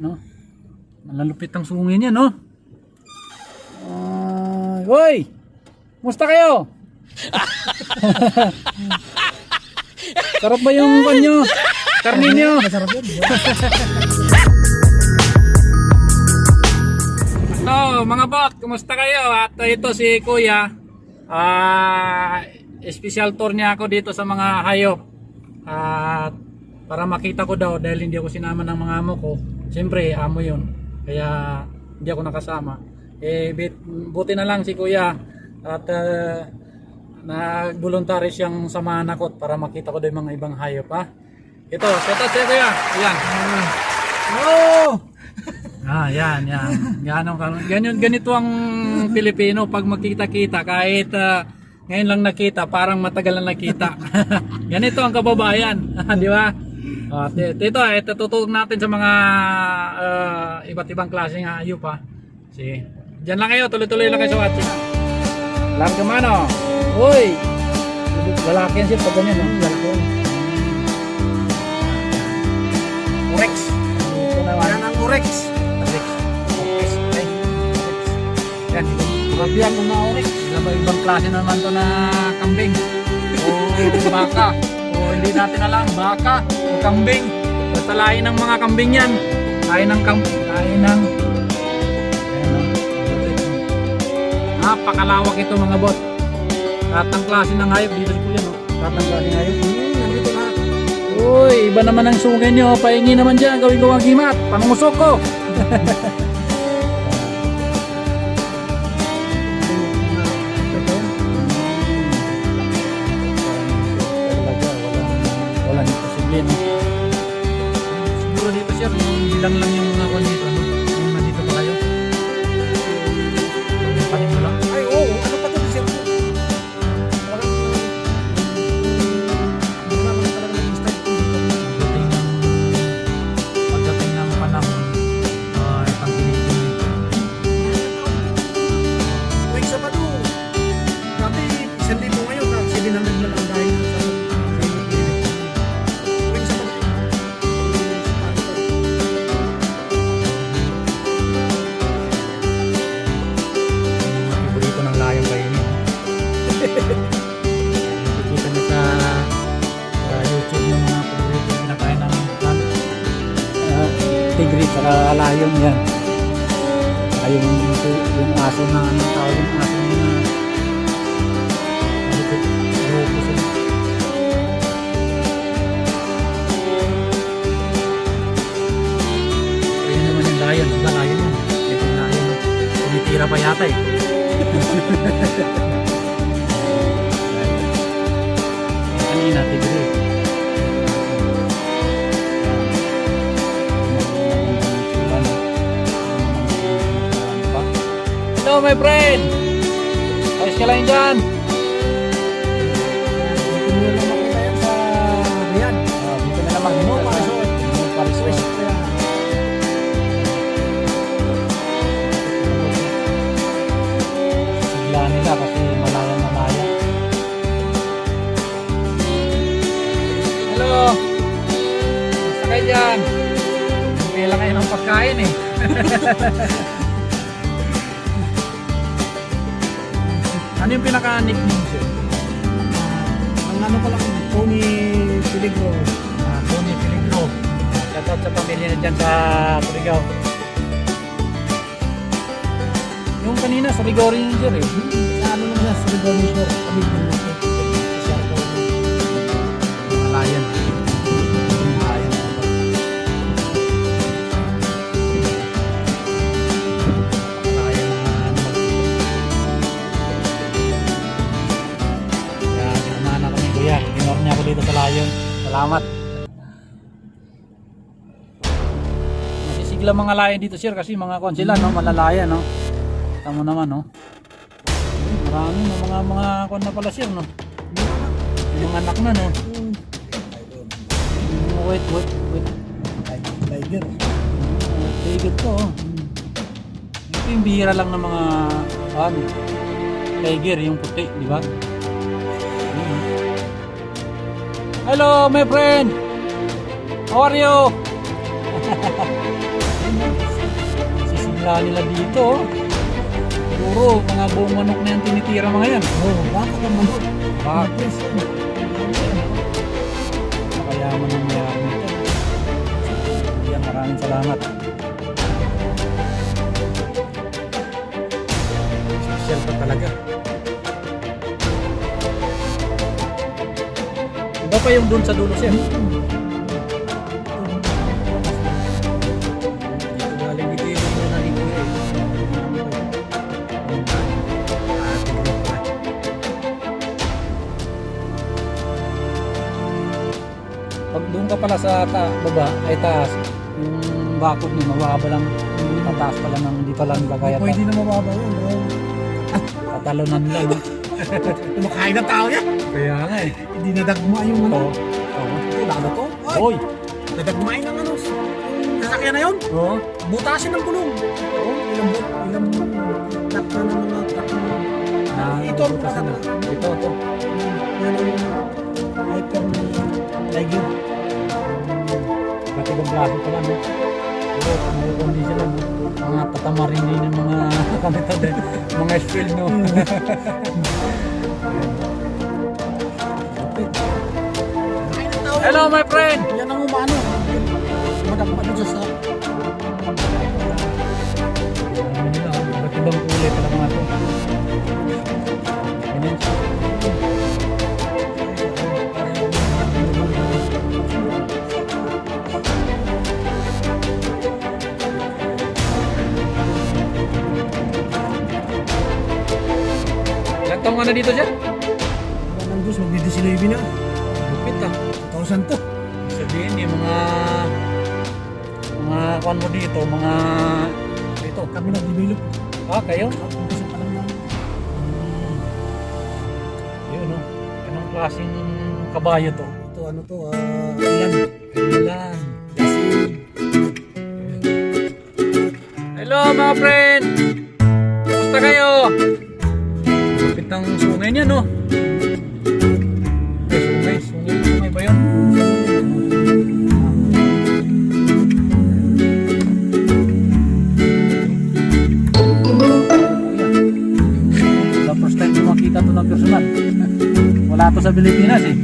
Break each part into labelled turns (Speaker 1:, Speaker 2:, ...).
Speaker 1: no? Malalupit ang sungay niya, no? Hoy! Musta kayo? Sarap ba yung kanyo? Karni nyo? Masarap yun. So, mga bot, kumusta kayo? At ito si Kuya. Special tour niya ako dito sa mga hayop. At para makita ko daw, dahil hindi ako sinama ng mga amo ko. Siyempre, amo yun. Kaya hindi ako nakasama. Buti na lang si Kuya. At nag-voluntary siyang samahan ako para makita ko daw yung mga ibang hayop, ha? Ito, set up siya, Kuya. Ayan. Oh! Yan. Ganito ang Pilipino pag magkita-kita kahit ngayon lang nakita, parang matagal na nakita. Ganito ang kababayan, di ba? Ito tutulong natin sa mga iba't ibang klaseng hayop, ha. Sige. Diyan lang kayo, tuloy-tuloy lang kayo sa watching. Larga mano. Uy. Lalaki yan siya pag ganyan, no? Lalaki yan. Urex. Ito naman. Yan ang Urex. Yan, grabe yan mga orex. Ibang klase naman to na kambing o baka o hindi natin alam, baka o kambing. Basta lain ng mga kambing yan. Lain ng napakalawak ito mga bot. Lahat ng klase ng hayop dito po yan, no? Lahat ng klase ng hayop nandito lahat. Uy, iba naman ang sungay nyo. Pahingi naman dyan, gawin ko ang himat. Pangusok ko. Siguro dito siya, bilang lang yung mga kwan dito, no? Kung nandito pa kayo yung panin mo lang. Ay, oo, ano pa ito siya? Pagdating ng panahon, itang pinigil wait sa pado dati, 1,000 ngayon, 700 na lang dahil nakikita na sa YouTube yung mga paborito pinakain ng tigris saka layon yan. Yung aso na anong tawag yung aso na ayun naman yung layon. Diba layon yan? Ito yung layon. Tumitira pa yata eh. Kanina tigre. Hello my friend. Ayos ka lang dyan. Dito na lang makita yan sa Riyadh. Dito na lang makita sa Paris. Sigla nila kasi malaya. Hello. Basta kayo dyan. May lang kayo ng pagkain eh. Ano yung pinaka-nickname siya? Ang ano pa lang, Tony Peligro. Tony Peligro. Shoutout sa pamilya na dyan sa Surigao. Yung kanina, Surigao rin yun sir eh. Sa ano naman na, Surigao rin sir. Pamilya na sir. Malayan. Niya ako dito sa layon. Salamat. Masisigla mga layon dito sir kasi mga kon sila, no, malalaya, no. Tama naman, no. Marami no, mga kon na pala sir, no. Yung anak na, no. Wait. Tiger. Tiger to, oh. Ito yung bihira lang ng mga tiger, yung puti, di ba? Hello my friend, how are you? Simula nila dito. Siguro, mga buong manok na yung tinitira mga yan.
Speaker 2: Oo, baka ka manok.
Speaker 1: Bakit? Makayaman ang mayari nito. Yan, maraming salamat. Special pa talaga. Iba pa yung dun sa dulo siya. Dito galing dito yung mga nalito eh. Pag doon ka pala sa baba ay taas, yung bakod niya mababa lang, tataas pala ng hindi pala nilagay at
Speaker 2: Pwede na mababa yun.
Speaker 1: tatalunan lang.
Speaker 2: Kumakain na tao yan.
Speaker 1: Kaya nga eh.
Speaker 2: Hindi nadagma yung ano.
Speaker 1: Oo.
Speaker 2: Ito, lalo to.
Speaker 1: Oy!
Speaker 2: Nadagmain ng ano. Yung sasakyan na yun.
Speaker 1: Oo.
Speaker 2: Butasin ng gulong. Oo, ilang truck na ng mga truck na. Ito,
Speaker 1: Butasan na. Ito.
Speaker 2: Yan ang hyper na legend.
Speaker 1: Pati bang klase pala no? Pero may condition lang. Mga tatamarin din ng mga kanita din. Mga spill no. Hello my friend!
Speaker 2: Yan ang umano. Madagma doon sa
Speaker 1: Ba't ibang kulay pala mga ito? Ganyan siya. Ilang taong ka na dito siya?
Speaker 2: ng Diyos, magdi-disilibi na.
Speaker 1: Lupit ah.
Speaker 2: 1,000 to.
Speaker 1: Sabihin yung mga kuwan mo dito, mga dito.
Speaker 2: Kami nag-develop.
Speaker 1: Ah, kayo?
Speaker 2: Kasi pa lang namin.
Speaker 1: Yun no. Anong klaseng kabayo to?
Speaker 2: Ito, ano to, ilan.
Speaker 1: Ilan?
Speaker 2: Kasi,
Speaker 1: Hello mga friend! Kumusta kayo? Lupit ng sungay niya no? Sungay ba yun? The first time ko makita to ng personal. Wala to sa Pilipinas eh.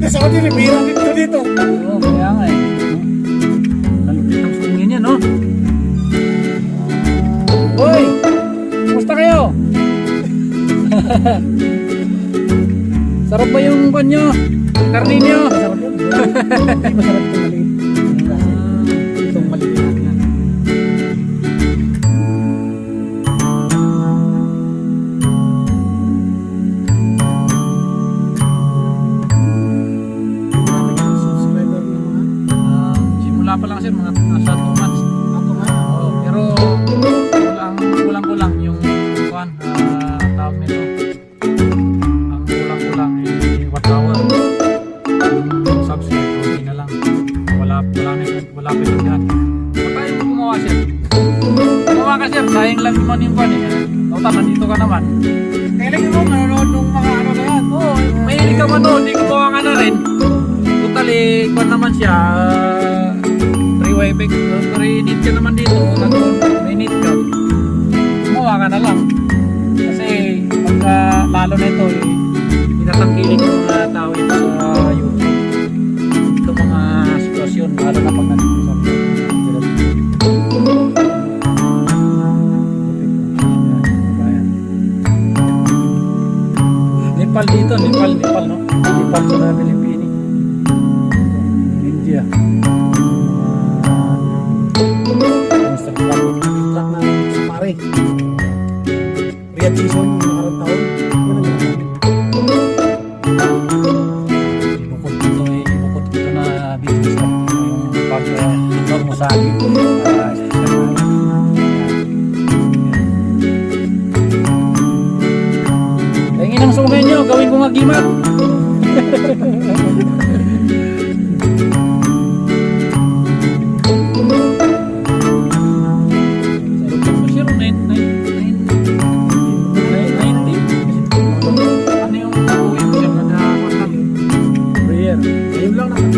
Speaker 2: kasi ako din, bihirang dito.
Speaker 1: Oo, kaya nga eh. Nalupit ang sungay niya no? Hoy! Kumusta kayo? Sarap ba yung banyo? Karni nyo?
Speaker 2: Masarap yun. Hindi masarap itong maliit. Kasi itong maliit yan. Subscriber ng mga
Speaker 1: Simula pa lang sir, mga nasa 2 months.
Speaker 2: ako nga.
Speaker 1: Oo, pero kulang-kulang yung kuwan, tawag nito. Ang kulang-kulang eh, watch hour. Yung subscribe, okay na lang. Wala pa yung dyan. Ba't tayo mo gumawa sir? Gumawa ka sir, sayang lang naman yung kuwan eh. Tautan, nandito ka naman.
Speaker 2: Kailan mo manonood nung mga ano na yan?
Speaker 1: Oo, mahilig ka man doon, di gumawa ka na rin. Totally, kuwan naman siya. Pre-need ka naman dito, may need ka. Gumawa ka na lang. Kasi pagka lalo na ito eh, pinatangkilik ng mga tao ito sa YouTube. Ito mga sitwasyon, lalo na pag nandito sa Nepal dito, Nepal no? Nepal sa Pilipini. India.
Speaker 2: Truck na sa pare. Riyadh season yung nakarang taon. Yun ang ginagamit.
Speaker 1: Ibukod ko na business na yung pag-lugar mo sa akin. Tingin ang sungay nyo, gawin ko nga gimat.
Speaker 2: Ayun lang naman.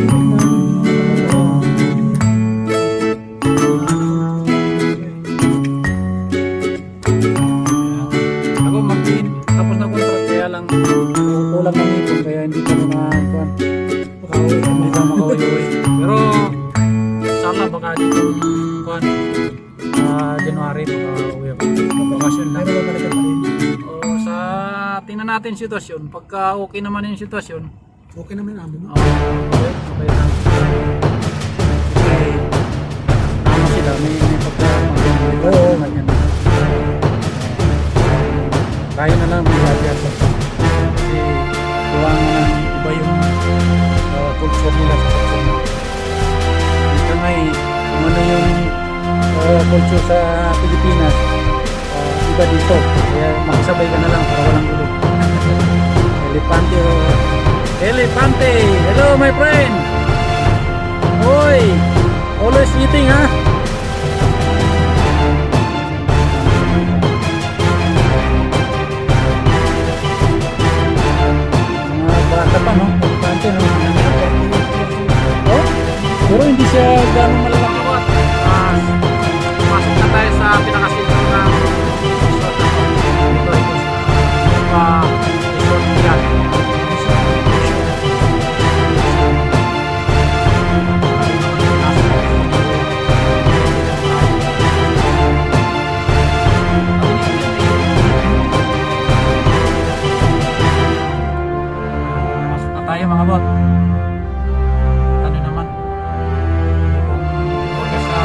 Speaker 1: kuan January uwi ako. Magbakasyon lang.
Speaker 2: Pero talaga pa rin.
Speaker 1: O sa tingnan natin sitwasyon. Pagka okay naman yung sitwasyon.
Speaker 2: Okay naman namin. No?
Speaker 1: Okay lang. Okay. Ano sila? May pagka
Speaker 2: Oo.
Speaker 1: ganyan. Kaya na lang mag-adjust. Kasi kuwang iba yung culture nila sa Pagsuno. Dito nga kung ano yung culture sa Pilipinas, iba dito. Kaya makasabay ka na lang para walang gulo. Elepante. Elepante! Hello my friend! Hoy! Always eating ha? Bata pa no? Elepante no? Oh? Pero hindi siya gano'ng malalaki ko at pasok na tayo sa pinakasito ng resort na to. Ito sa resort niya. Pasok na tayo mga bot. Ano naman? Kumbaga sa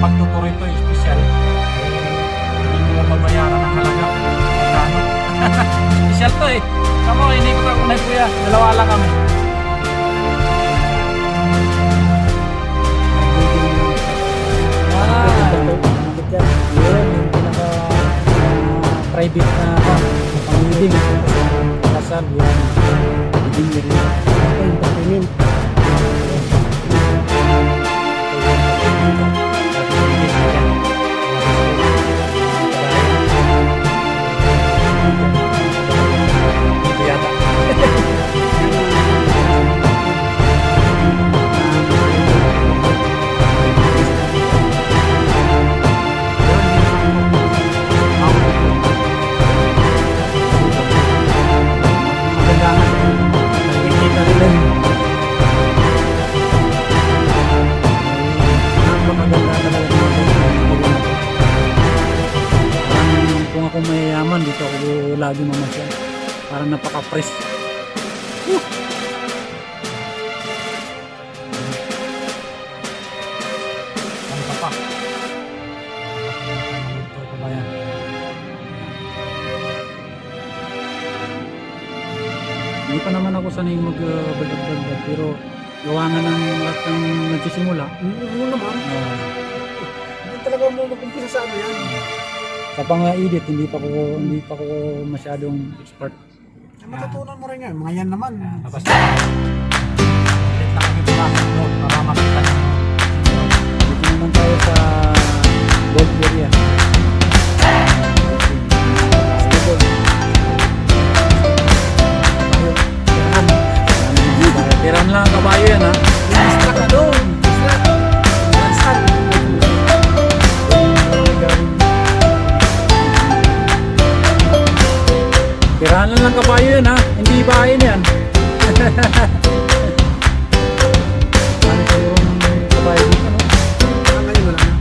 Speaker 1: pagtuturo ito special, hindi mo mabayaran ng halaga. Magkano? Special to eh. Tama ko, hindi ko takunay kuya. Dalawa lang kami. Yun, yung pinaka private na pang-wedding. Kasal, yun. Wedding yun.
Speaker 2: Entertainment. Kung ako mayayaman, dito ako lagi mamasyal. Parang napaka-press. Ano ka pa? Ito ko ba yan? Hindi pa naman ako sanay mag-balag-balag pero gawa nga ng lahat ng nagsisimula. Ano naman? Hindi talaga mo mag-umpisa sa ano yan.
Speaker 1: Sa pang-edit, hindi pa ko masyadong expert.
Speaker 2: Matutunan mo rin yan. Mga yan naman.
Speaker 1: Tapos ulit lang kami pumasok doon para makita nyo. Dito naman tayo sa gold area. Tiran lang ang kabayo yan ha.
Speaker 2: Distract ka doon. Distract.
Speaker 1: Tirahan lang ng kabayo yan ha, hindi bahay na yan. Ano sa yung kabayo dito no?
Speaker 2: Ngayon wala na.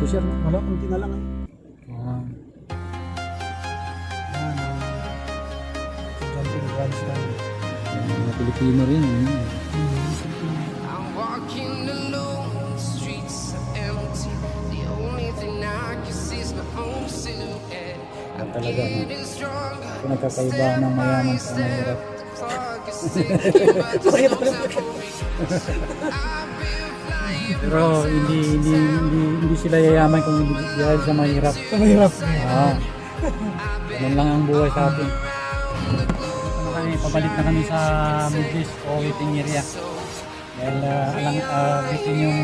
Speaker 2: sir, wala, kunti na lang eh.
Speaker 1: Ah.
Speaker 2: Yan, jumping grabs lang.
Speaker 1: Mga Pilipino rin.
Speaker 3: I'm walking alone, the streets are empty. The only thing I can see is my own silhouette. I'm
Speaker 1: Talaga, no?
Speaker 3: getting stronger.
Speaker 1: Kung nagkakaiba ng mayaman sa mahirap.
Speaker 3: The clock is ticking, but there's no time for me. I've been flying.
Speaker 1: Pero hindi sila yayaman kung hindi dahil sa mahirap.
Speaker 2: Sa mahirap.
Speaker 1: Oo. Ganun lang ang buhay sa atin. Pabalik na kami sa Middle East o waiting area. Dahil bitin yung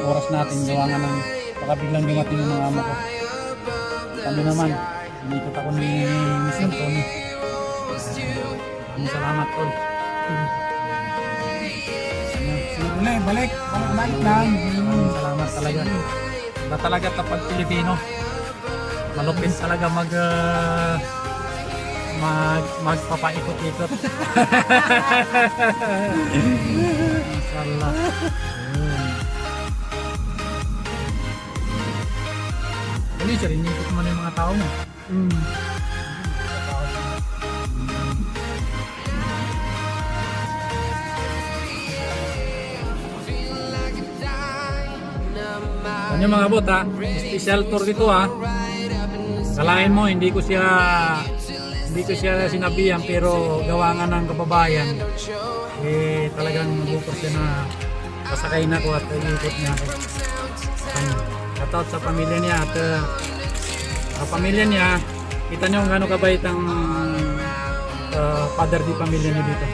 Speaker 1: oras natin, gawa nga ng baka biglang dumating yung mga amo ko. Kami naman, inikot ako ni Miss Anthony. Maraming salamat, Tol.
Speaker 2: Balik lang.
Speaker 1: Maraming salamat talaga. Iba talaga kapag Pilipino. Malupit talaga magpapaikot-ikot. Inshallah. Hindi siya rin, ikot mo na yung mga tao mo. Ano yung mga bot ha? Special tour dito ha. Kalahin mo, hindi ko siya sinabihan, pero gawa nga ng kababayan talagang bukos siya na pasakay na ko at ikot niya ako. Shoutout sa pamilya niya at sa pamilya niya, kita niyo kung gano'ng kabait ang father di pamilya niya dito.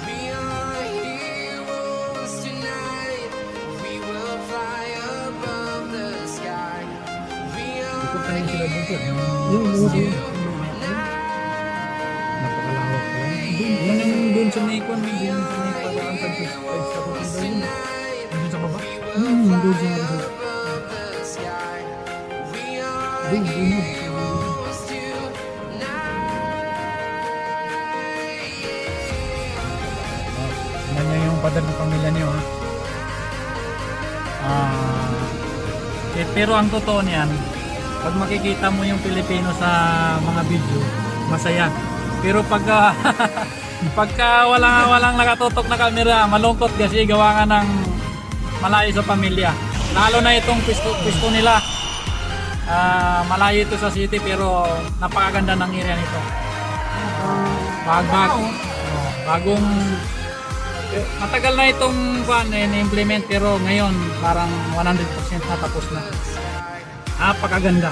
Speaker 3: We are heroes tonight. We will fly above the sky. We are
Speaker 1: Ikot na yun sila dito. Napakalawak pa lang. Doon sa may kwan, doon sa may pagaan sa kutin doon. Doon sa baba.
Speaker 2: Doon siya.
Speaker 3: the sky. We are
Speaker 2: Doon.
Speaker 3: heroes tonight.
Speaker 1: Tingnan niyo yung father ng pamilya niyo ha. Pero ang totoo niyan, pag makikita mo yung Pilipino sa mga video, masaya. Pero pagka walang nakatutok na kamera, malungkot kasi gawa nga ng malayo sa pamilya. Lalo na itong pwesto nila. Malayo ito sa city pero napakaganda ng area nito. Bagong matagal na itong na-implement pero ngayon parang 100% na tapos na. Napakaganda.